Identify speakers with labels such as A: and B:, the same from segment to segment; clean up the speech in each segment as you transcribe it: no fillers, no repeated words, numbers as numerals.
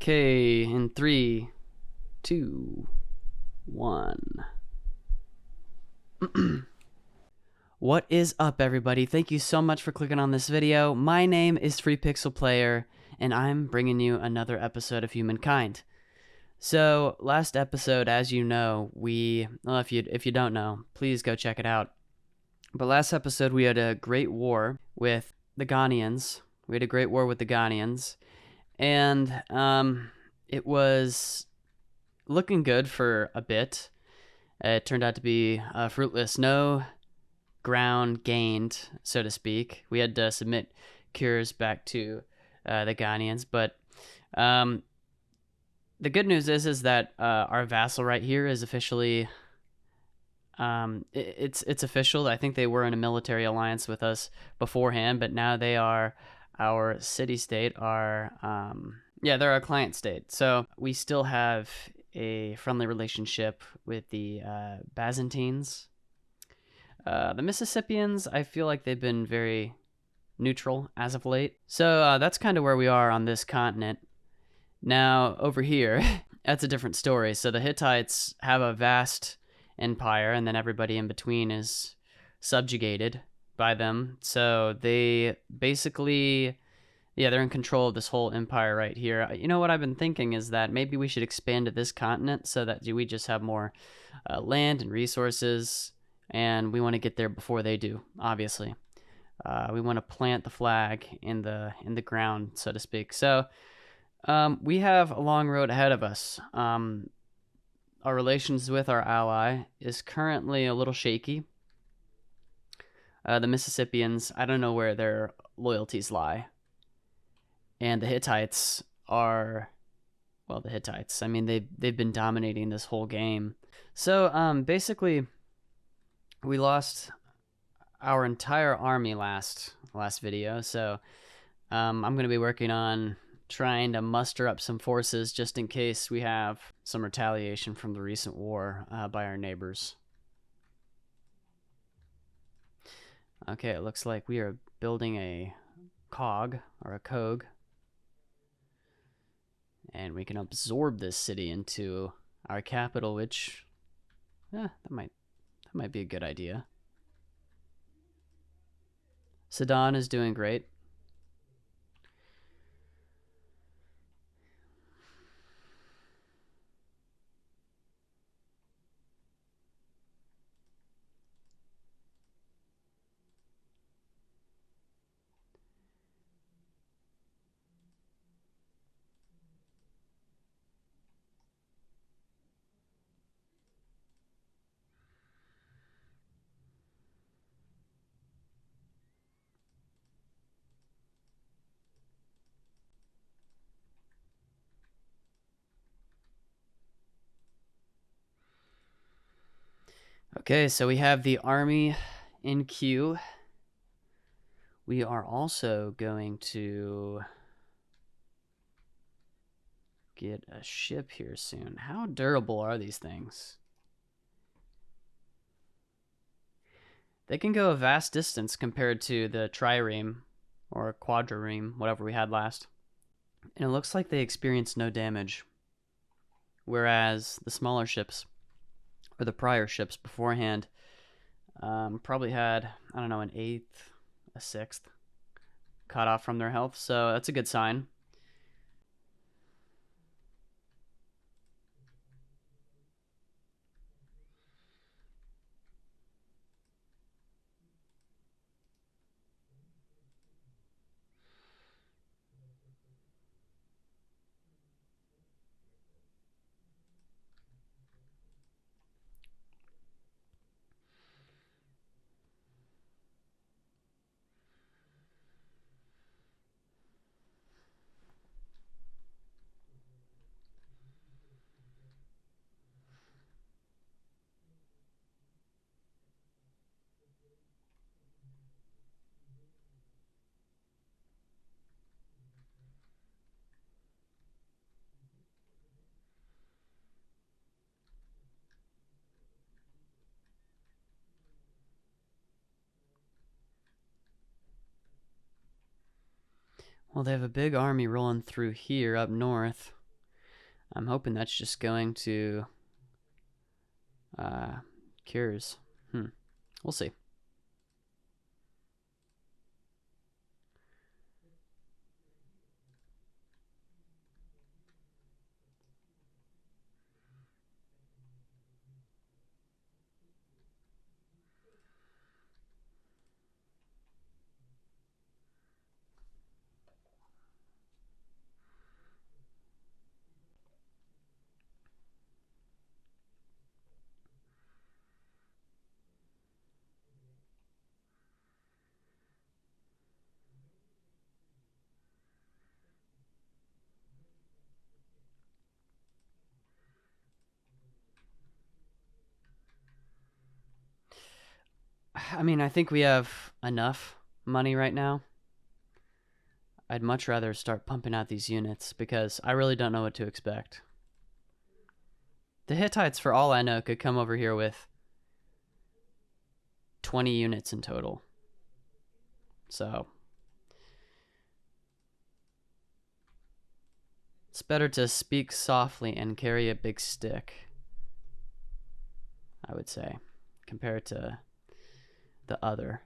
A: Okay, in 3, 2, 1. What is up, everybody? Thank you so much for clicking on this video. My name is Free Pixel Player, and I'm bringing you another episode of Humankind. So, last episode, as you know, if you don't know, please go check it out. But last episode, we had a great war with the Ghanaians. And it was looking good for a bit. It turned out to be fruitless. No ground gained, so to speak. We had to submit cures back to the Ghanaians, but the good news is that our vassal right here is officially it's official. I think they were in a military alliance with us beforehand, but now they are our city state. They're our client state. So we still have a friendly relationship with the Byzantines. The Mississippians, I feel like they've been very neutral as of late. So that's kind of where we are on this continent. Now, over here, that's a different story. So the Hittites have a vast empire, and then everybody in between is subjugated by them. So they basically, they're in control of this whole empire right here. You know what I've been thinking is that maybe we should expand to this continent so that we just have more land and resources, and we want to get there before they do, obviously. We want to plant the flag in the ground, so to speak. So we have a long road ahead of us. Our relations with our ally is currently a little shaky. The Mississippians, I don't know where their loyalties lie. And the Hittites are, well, the Hittites. I mean, they've been dominating this whole game. So basically, we lost our entire army last video. So I'm going to be working on trying to muster up some forces just in case we have some retaliation from the recent war by our neighbors. Okay, it looks like we are building a cog, or a cog. And we can absorb this city into our capital, which, that might be a good idea. Sudan is doing great. Okay, so we have the army in queue. We are also going to get a ship here soon. How durable are these things? They can go a vast distance compared to the trireme or quadrireme, whatever we had last. And it looks like they experience no damage. Whereas the smaller ships, or the prior ships beforehand, probably had, I don't know, an eighth, a sixth cut off from their health. So that's a good sign. Well, they have a big army rolling through here up north. I'm hoping that's just going to cures. We'll see. I mean, I think we have enough money right now. I'd much rather start pumping out these units because I really don't know what to expect. The Hittites, for all I know, could come over here with 20 units in total. So it's better to speak softly and carry a big stick, I would say, compared to the other.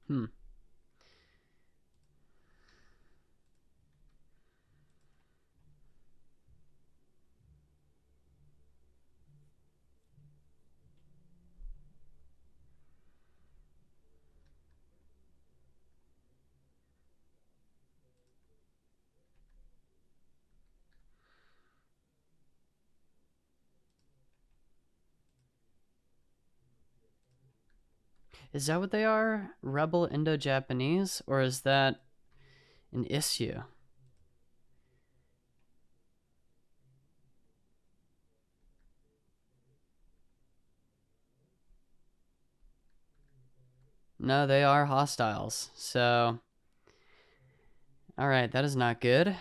A: Hmm. Is that what they are? Rebel Indo-Japanese? Or is that an issue? No, they are hostiles. So, alright, that is not good.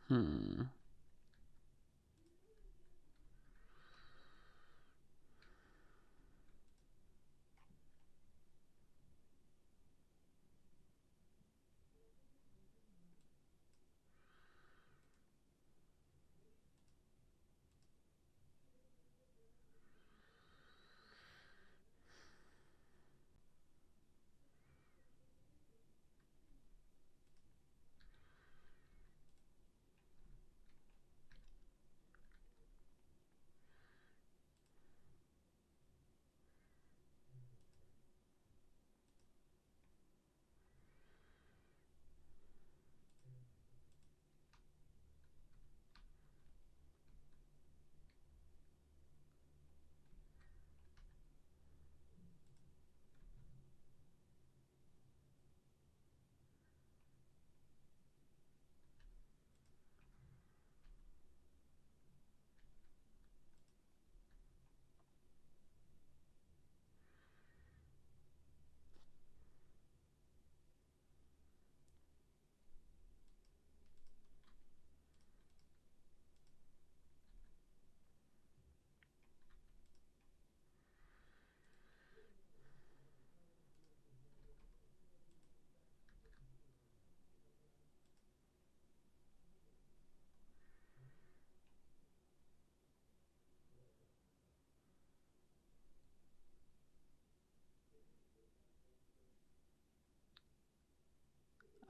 A: Hmm.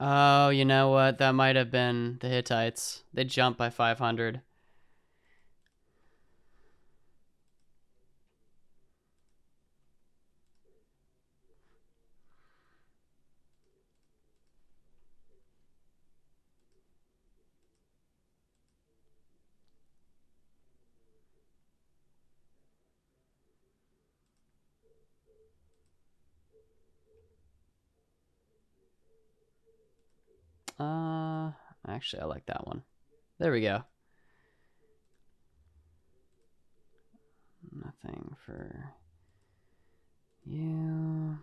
A: Oh, you know what? That might have been the Hittites. They jumped by 500. Uh, Actually, I like that one. There we go. Nothing for you.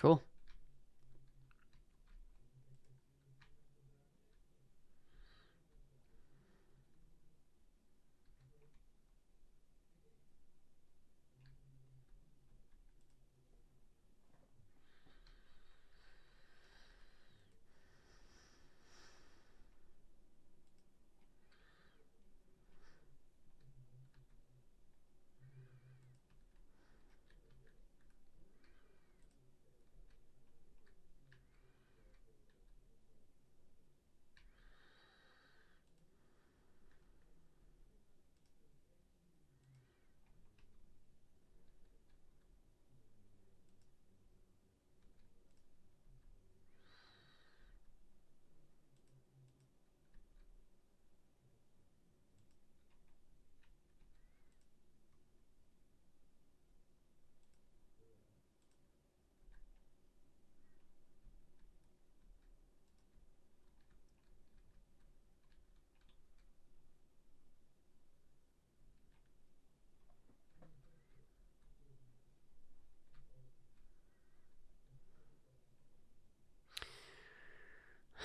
A: Cool.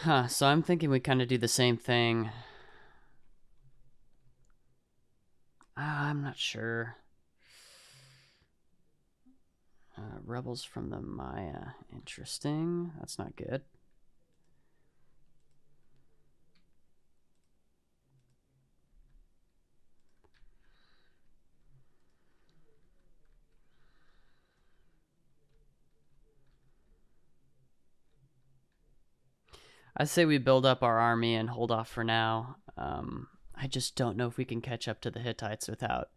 A: Huh, so I'm thinking we kind of do the same thing. I'm not sure. Rebels from the Maya. Interesting. That's not good. I'd say we build up our army and hold off for now. I just don't know if we can catch up to the Hittites without.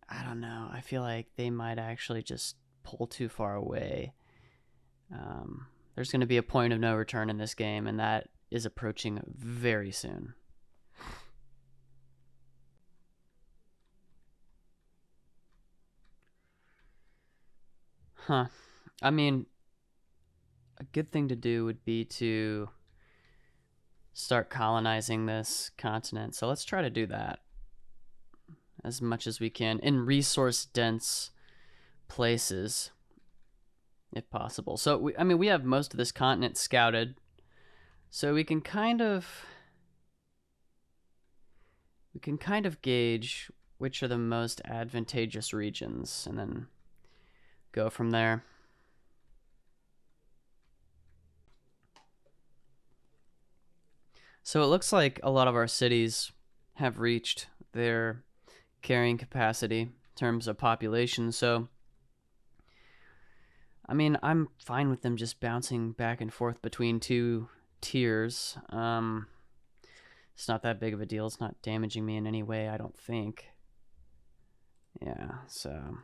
A: I don't know. I feel like they might actually just pull too far away. There's going to be a point of no return in this game, and that is approaching very soon. Huh. I mean, a good thing to do would be to start colonizing this continent. So let's try to do that as much as we can in resource dense places if possible. So we have most of this continent scouted. So we can kind of gauge which are the most advantageous regions and then go from there. So it looks like a lot of our cities have reached their carrying capacity in terms of population. So, I mean, I'm fine with them just bouncing back and forth between two tiers. It's not that big of a deal. It's not damaging me in any way, I don't think. Yeah, so.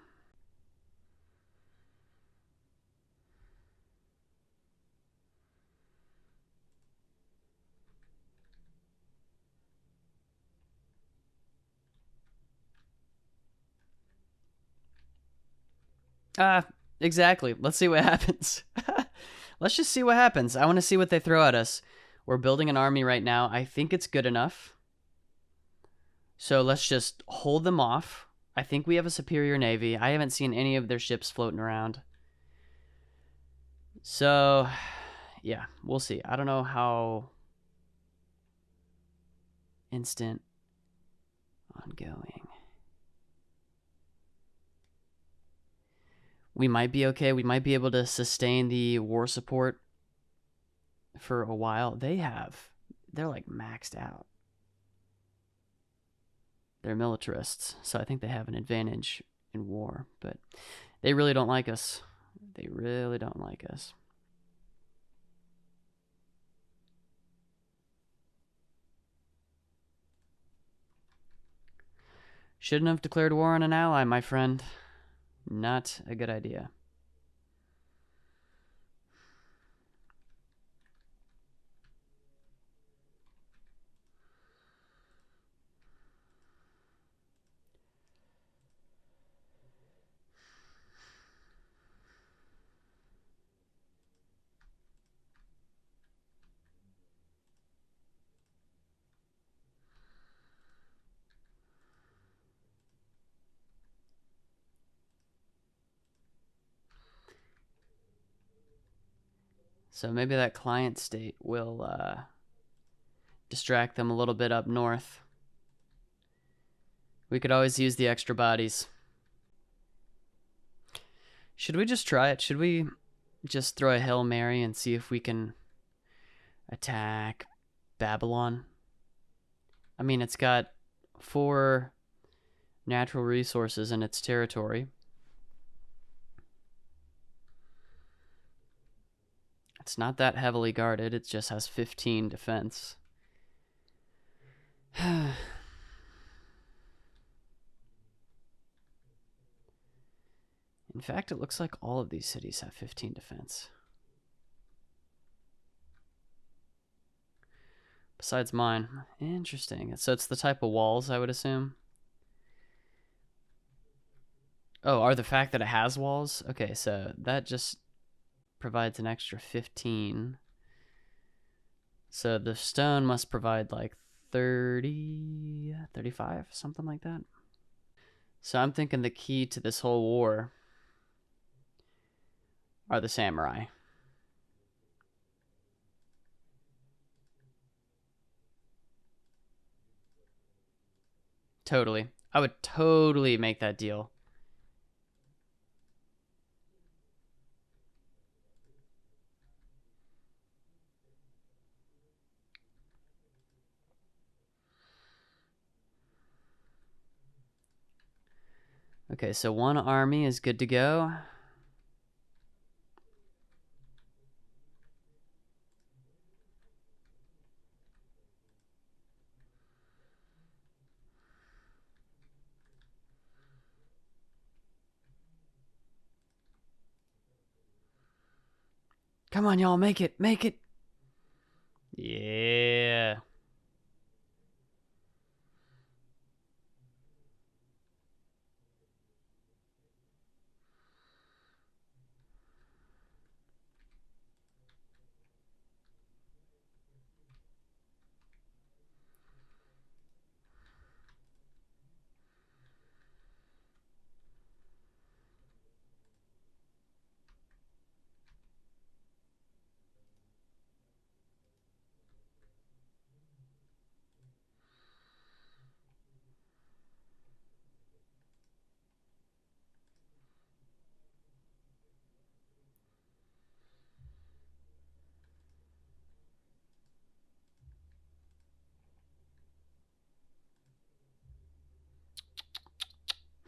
A: Exactly. Let's see what happens. Let's just see what happens. I want to see what they throw at us. We're building an army right now. I think it's good enough. So let's just hold them off. I think we have a superior navy. I haven't seen any of their ships floating around. So, yeah, we'll see. I don't know how instant ongoing. We might be okay. We might be able to sustain the war support for a while. They're like maxed out. They're militarists, so I think they have an advantage in war, but they really don't like us. They really don't like us. Shouldn't have declared war on an ally, my friend. Not a good idea. So maybe that client state will distract them a little bit up north. We could always use the extra bodies. Should we just try it? Should we just throw a Hail Mary and see if we can attack Babylon? I mean, it's got 4 natural resources in its territory. It's not that heavily guarded. It just has 15 defense. In fact, it looks like all of these cities have 15 defense. Besides mine. Interesting. So it's the type of walls, I would assume. Oh, are the fact that it has walls? Okay, so that just provides an extra 15. So the stone must provide like 30, 35, something like that. So I'm thinking the key to this whole war are the samurai. Totally. I would totally make that deal. Okay, so 1 army is good to go. Come on, y'all, make it, make it. Yeah.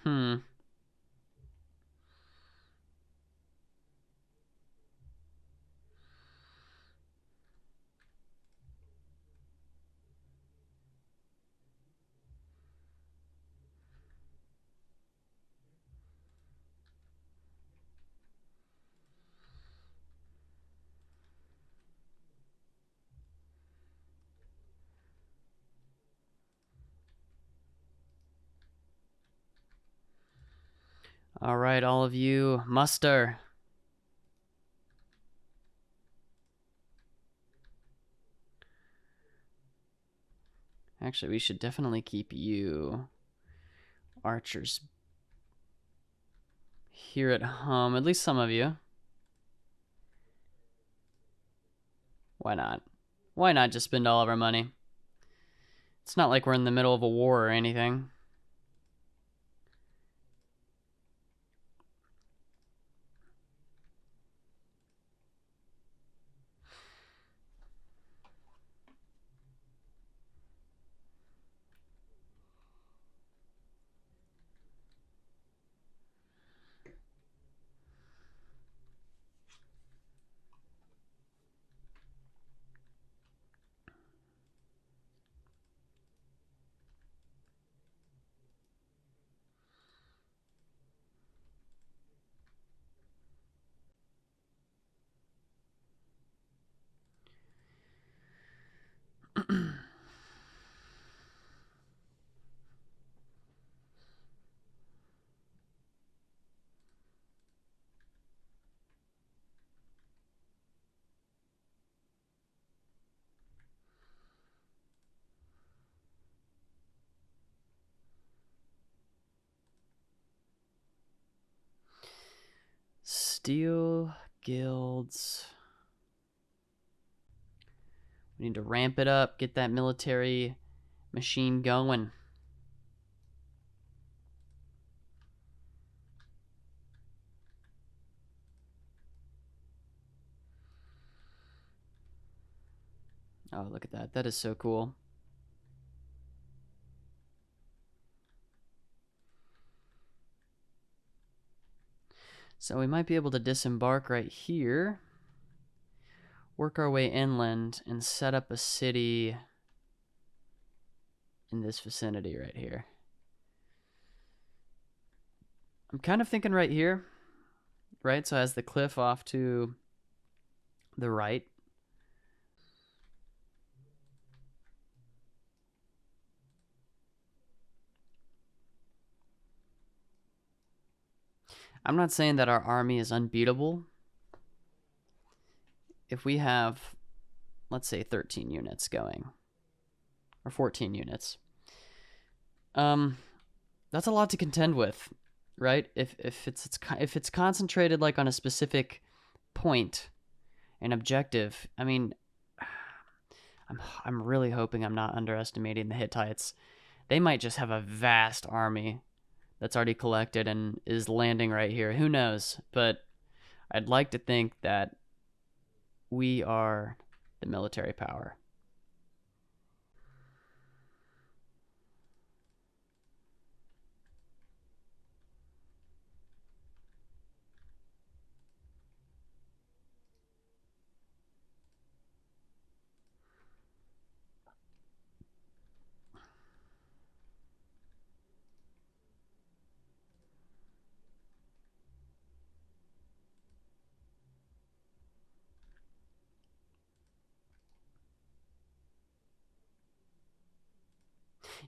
A: Hmm. All right, all of you, muster. Actually, we should definitely keep you archers here at home, at least some of you. Why not? Why not just spend all of our money? It's not like we're in the middle of a war or anything. Steel guilds. We need to ramp it up, get that military machine going. Oh, look at that. That is so cool. So we might be able to disembark right here, work our way inland, and set up a city in this vicinity right here. I'm kind of thinking right here, right? So it has the cliff off to the right. I'm not saying that our army is unbeatable. If we have, let's say, 13 units going, or 14 units, that's a lot to contend with, right? If it's concentrated like on a specific point, an objective. I mean, I'm really hoping I'm not underestimating the Hittites. They might just have a vast army that's already collected and is landing right here. Who knows? But I'd like to think that we are the military power.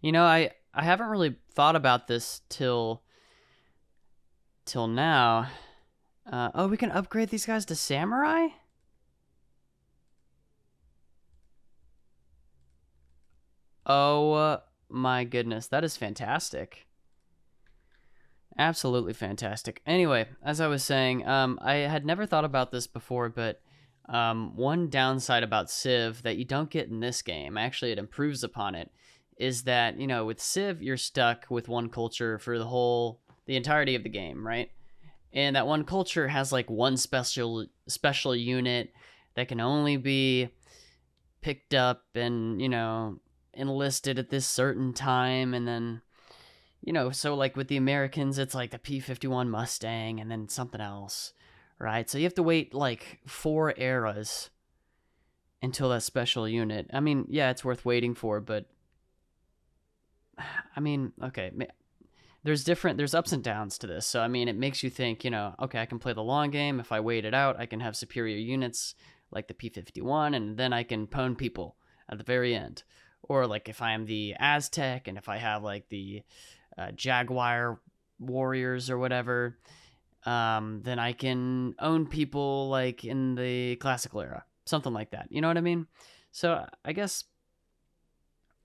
A: You know, I haven't really thought about this till now. Oh, we can upgrade these guys to samurai? Oh my goodness, that is fantastic. Absolutely fantastic. Anyway, as I was saying, I had never thought about this before, but one downside about Civ that you don't get in this game, actually it improves upon it, is that, you know, with Civ, you're stuck with one culture for the entirety of the game, right? And that one culture has like one special unit that can only be picked up and, you know, enlisted at this certain time, and then, you know, so like with the Americans, it's like the P-51 Mustang and then something else, right? So you have to wait like 4 eras until that special unit. I mean, yeah, it's worth waiting for, but I mean, okay, there's ups and downs to this. So I mean, it makes you think, you know, okay, I can play the long game. If I wait it out, I can have superior units like the P-51, and then I can pwn people at the very end. Or like if I am the Aztec and if I have like the Jaguar warriors or whatever, then I can own people like in the classical era, something like that. You know what I mean? So I guess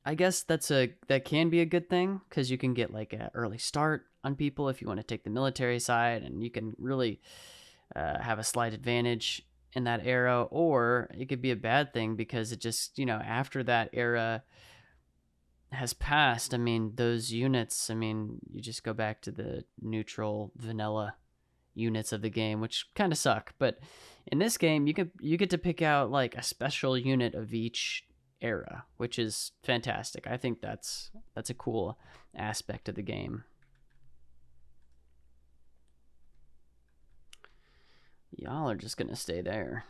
A: that can be a good thing, because you can get like an early start on people if you want to take the military side, and you can really have a slight advantage in that era. Or it could be a bad thing because it just, you know, after that era has passed, I mean, those units, I mean, you just go back to the neutral vanilla units of the game, which kind of suck. But in this game, you get to pick out like a special unit of each era, which is fantastic. I think that's a cool aspect of the game. Y'all are just gonna stay there.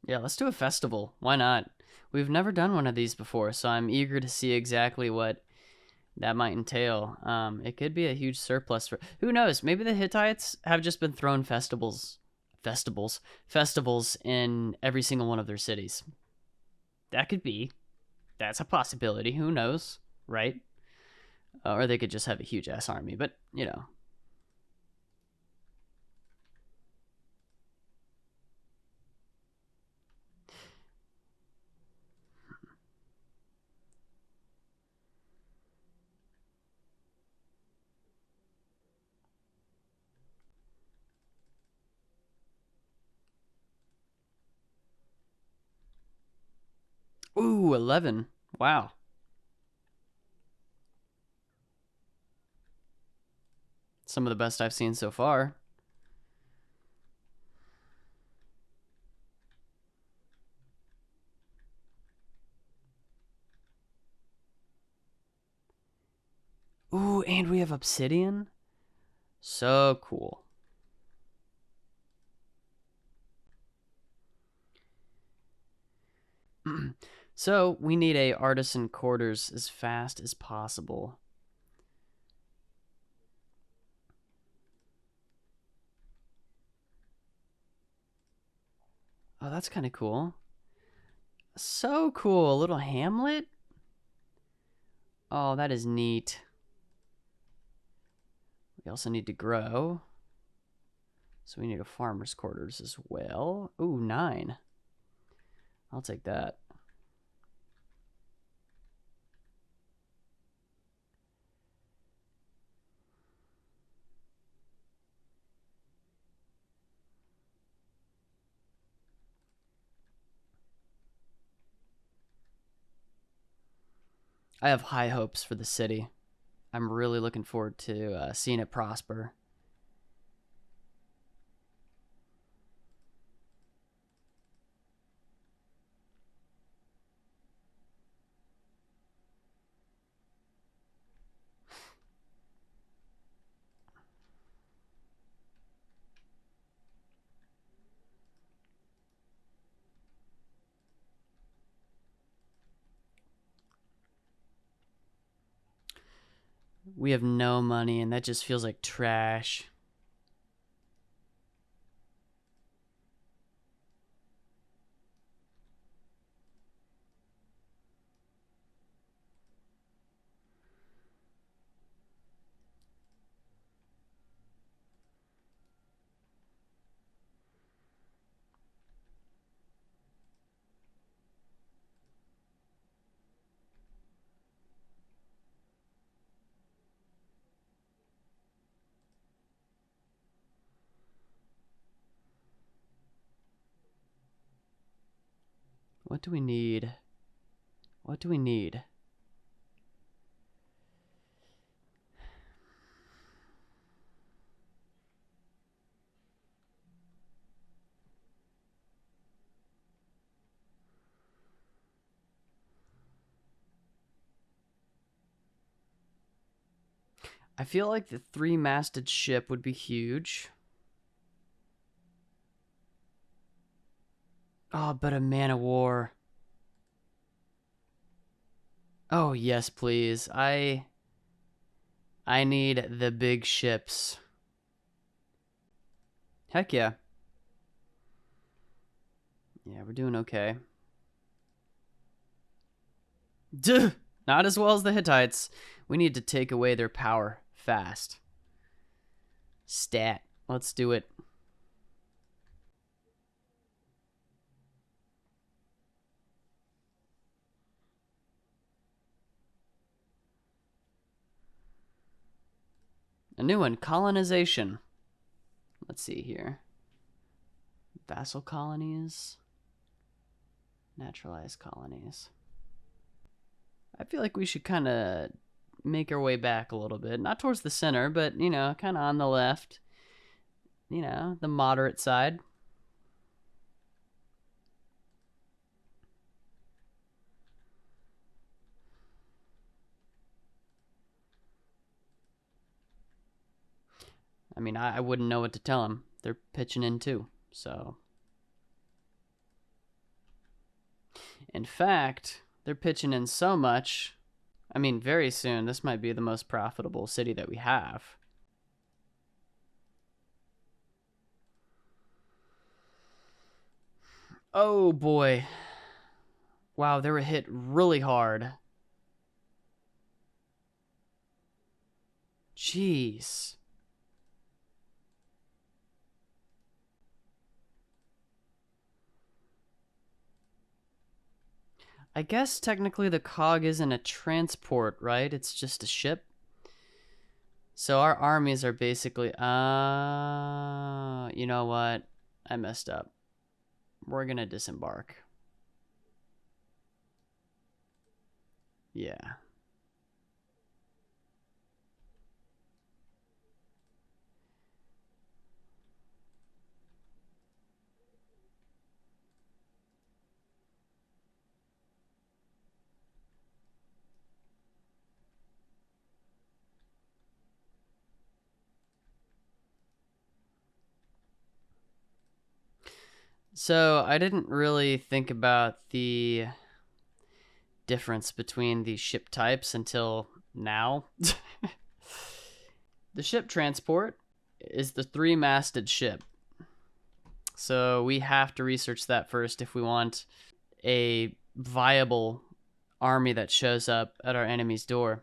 A: Yeah, let's do a festival. Why not? We've never done one of these before, so I'm eager to see exactly what that might entail. It could be a huge surplus for who knows. Maybe the Hittites have just been throwing festivals in every single one of their cities. That could be. That's a possibility. Who knows, right? Or they could just have a huge ass army. But you know, ooh, 11. Wow. Some of the best I've seen so far. Ooh, and we have obsidian. So cool. So we need a artisan quarters as fast as possible. Oh, that's kind of cool. So cool. A little hamlet. Oh, that is neat. We also need to grow. So we need a farmer's quarters as well. Ooh, 9. I'll take that. I have high hopes for the city. I'm really looking forward to seeing it prosper. We have no money, and that just feels like trash. What do we need? What do we need? I feel like the 3-masted ship would be huge. Oh, but a man of war. Oh, yes, please. I need the big ships. Heck yeah. Yeah, we're doing okay. Duh! Not as well as the Hittites. We need to take away their power fast. Stat. Let's do it. A new one. Colonization. Let's see here. Vassal colonies. Naturalized colonies. I feel like we should kind of make our way back a little bit. Not towards the center, but, you know, kind of on the left. You know, the moderate side. I mean, I wouldn't know what to tell them. They're pitching in too, so. In fact, they're pitching in so much. I mean, very soon, this might be the most profitable city that we have. Oh boy. Wow, they were hit really hard. Jeez. I guess technically the cog isn't a transport, right? It's just a ship. So our armies are basically, you know what? I messed up. We're gonna disembark. Yeah. So I didn't really think about the difference between the ship types until now. The ship transport is the three-masted ship. So we have to research that first if we want a viable army that shows up at our enemy's door.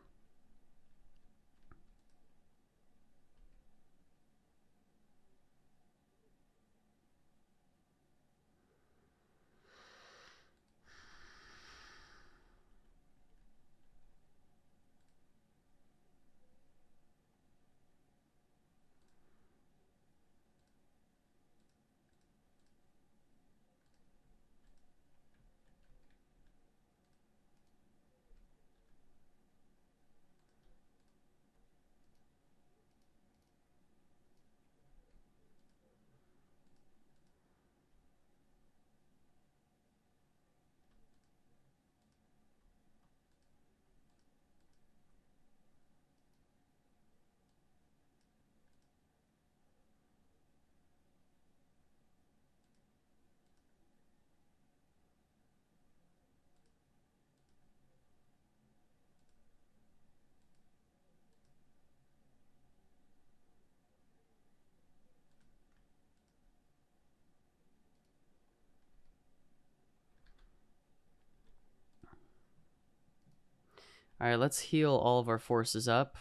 A: All right, let's heal all of our forces up.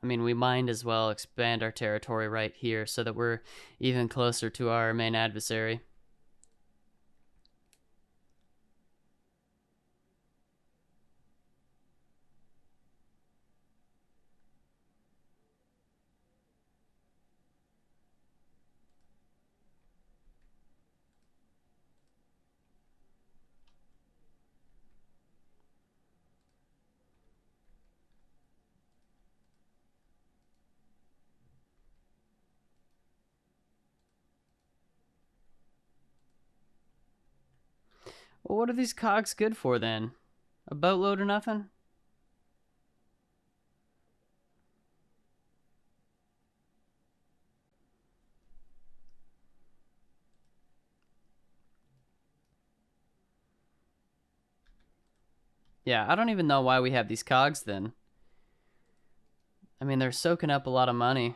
A: I mean, we might as well expand our territory right here so that we're even closer to our main adversary. Well, what are these cogs good for then? A boatload or nothing? Yeah, I don't even know why we have these cogs then. I mean, they're soaking up a lot of money.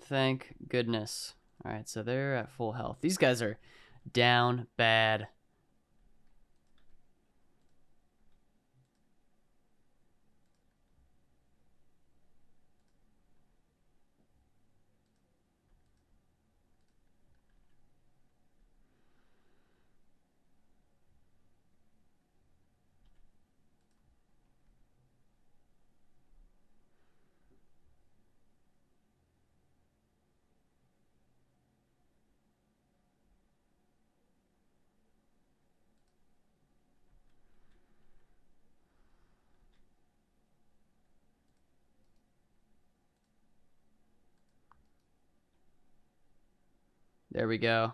A: Thank goodness. All right, so they're at full health. These guys are down bad. There we go.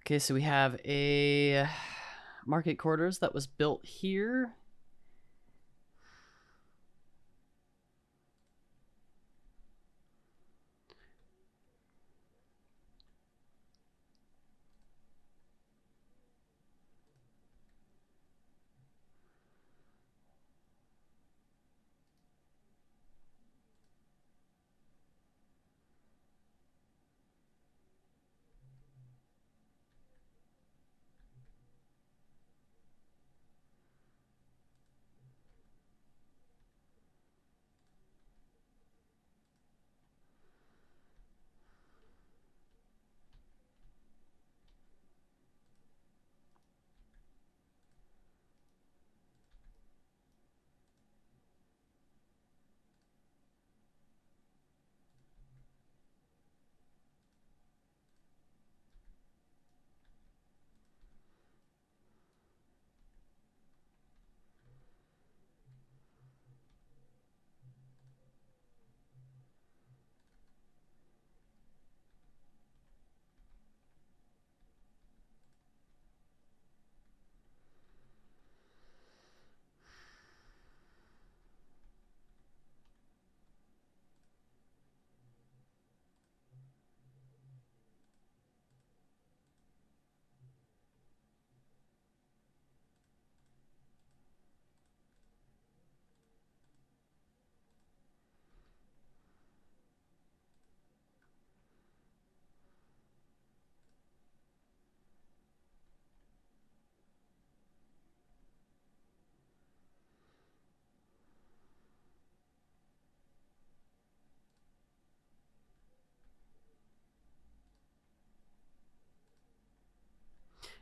A: Okay, so we have a market quarters that was built here.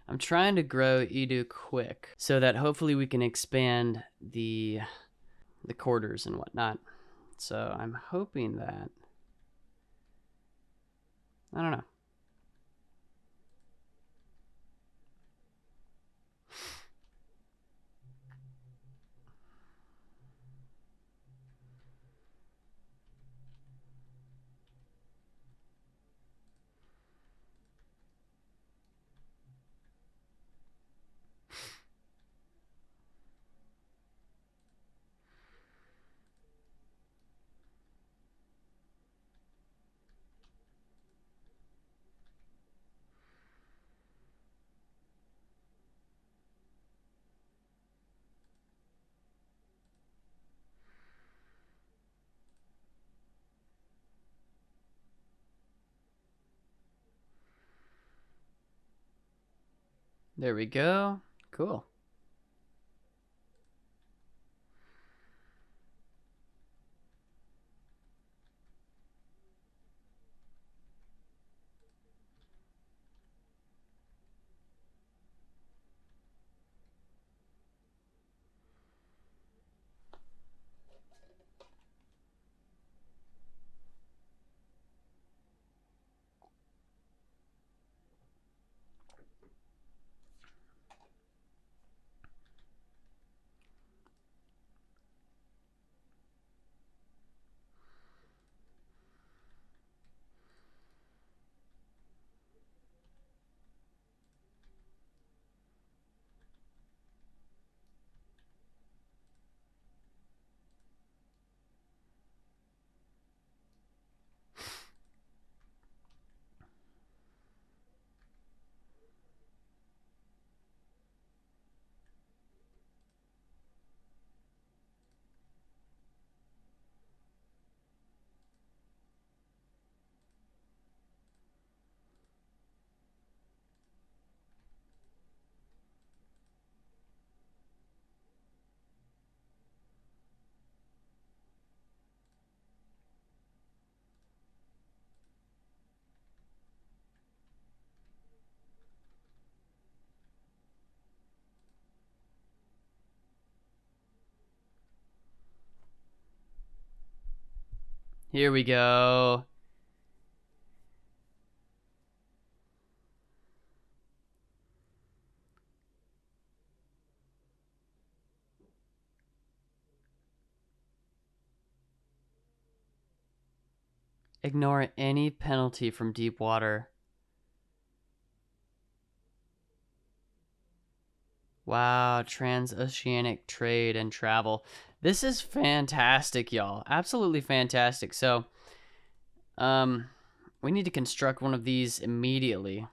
A: I'm trying to grow Edu quick so that hopefully we can expand the quarters and whatnot. So I'm hoping that, I don't know. There we go. Cool. Here we go. Ignore any penalty from deep water. Wow, transoceanic trade and travel. This is fantastic, y'all. Absolutely fantastic. So, we need to construct one of these immediately.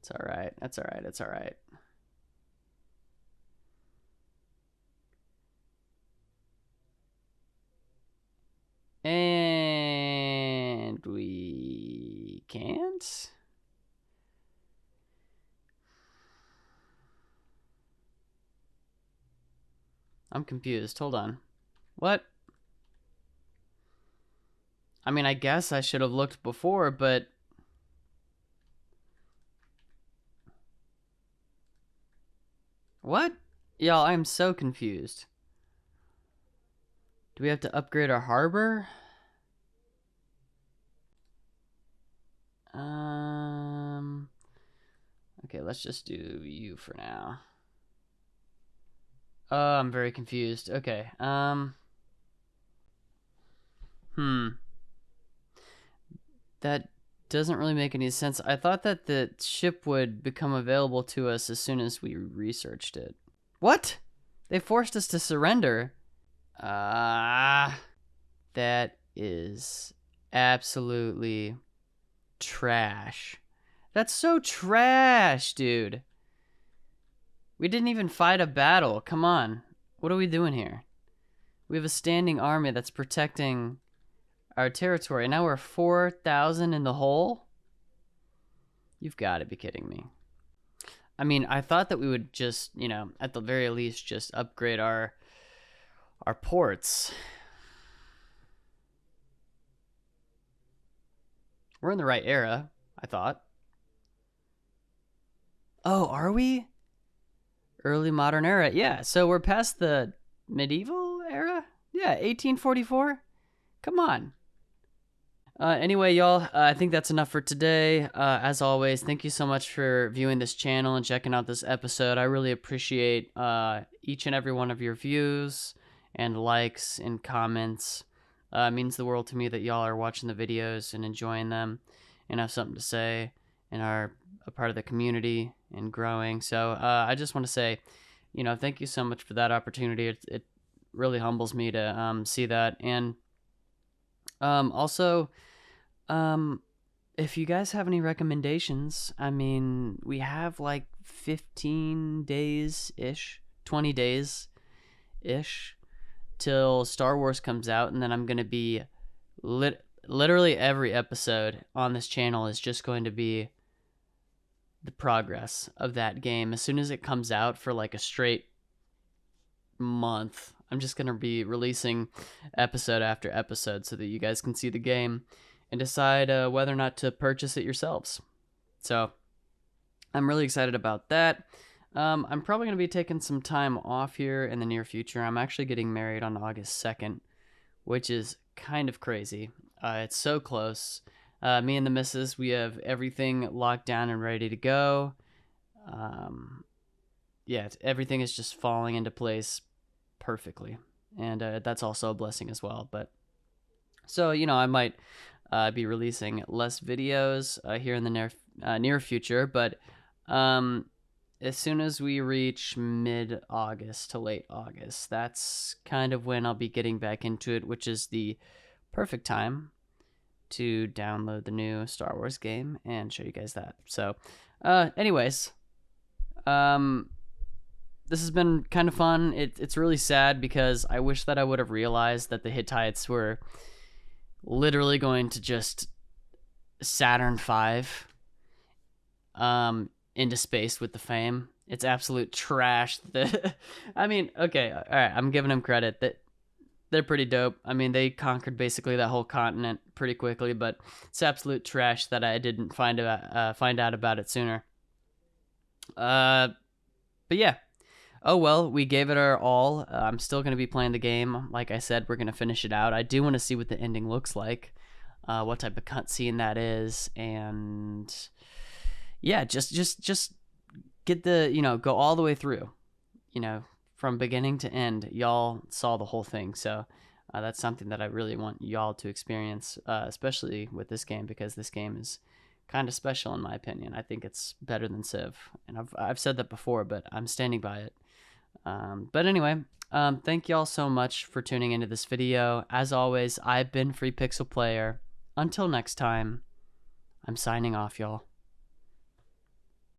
A: It's all right. That's all right. It's all right. And we can't. I'm confused. Hold on. What? I mean, I guess I should have looked before, but... What? Y'all, I'm so confused. Do we have to upgrade our harbor? Okay, let's just do you for now. Oh, I'm very confused. Okay, That doesn't really make any sense. I thought that the ship would become available to us as soon as we researched it. What? They forced us to surrender. That is absolutely trash. That's so trash, dude. We didn't even fight a battle. Come on. What are we doing here? We have a standing army that's protecting our territory. Now we're 4,000 in the hole? You've got to be kidding me. I mean, I thought that we would just, you know, at the very least just upgrade our ports. We're in the right era, I thought. Oh, are we? Early modern era. Yeah, so we're past the medieval era? Yeah, 1844? Come on. Anyway, y'all, I think that's enough for today. As always, thank you so much for viewing this channel and checking out this episode. I really appreciate each and every one of your views and likes and comments. It means the world to me that y'all are watching the videos and enjoying them and have something to say and are a part of the community and growing. So I just want to say, you know, thank you so much for that opportunity. It really humbles me to see that. And also, if you guys have any recommendations, I mean, we have like 15 days-ish, 20 days-ish till Star Wars comes out, and then I'm going to be literally every episode on this channel is just going to be the progress of that game. As soon as it comes out for like a straight month, I'm just going to be releasing episode after episode so that you guys can see the game and decide whether or not to purchase it yourselves. So I'm really excited about that. I'm probably going to be taking some time off here in the near future. I'm actually getting married on August 2nd, which is kind of crazy. It's so close. Me and the missus, we have everything locked down and ready to go. Yeah, everything is just falling into place perfectly. And that's also a blessing as well. But so, I might be releasing less videos here in the near future. But as soon as we reach mid-August to late August, that's kind of when I'll be getting back into it, which is the perfect time to download the new Star Wars game and show you guys that. So, anyways, this has been kind of fun. It's really sad because I wish that I would have realized that the Hittites were literally going to just Saturn V into space with the fame. It's absolute trash. I mean, okay, all right, I'm giving them credit that they're pretty dope. I mean, they conquered basically that whole continent pretty quickly, but it's absolute trash that I didn't find out about it sooner. But yeah. Oh well, we gave it our all. I'm still going to be playing the game. Like I said, we're going to finish it out. I do want to see what the ending looks like, what type of cutscene that is, and yeah, just get the, go all the way through, from beginning to end. Y'all saw the whole thing, so that's something that I really want y'all to experience, especially with this game, because this game is kind of special in my opinion. I think it's better than Civ, and I've said that before, but I'm standing by it. But anyway, thank y'all so much for tuning into this video. As always, I've been Free Pixel Player. Until next time, I'm signing off, y'all.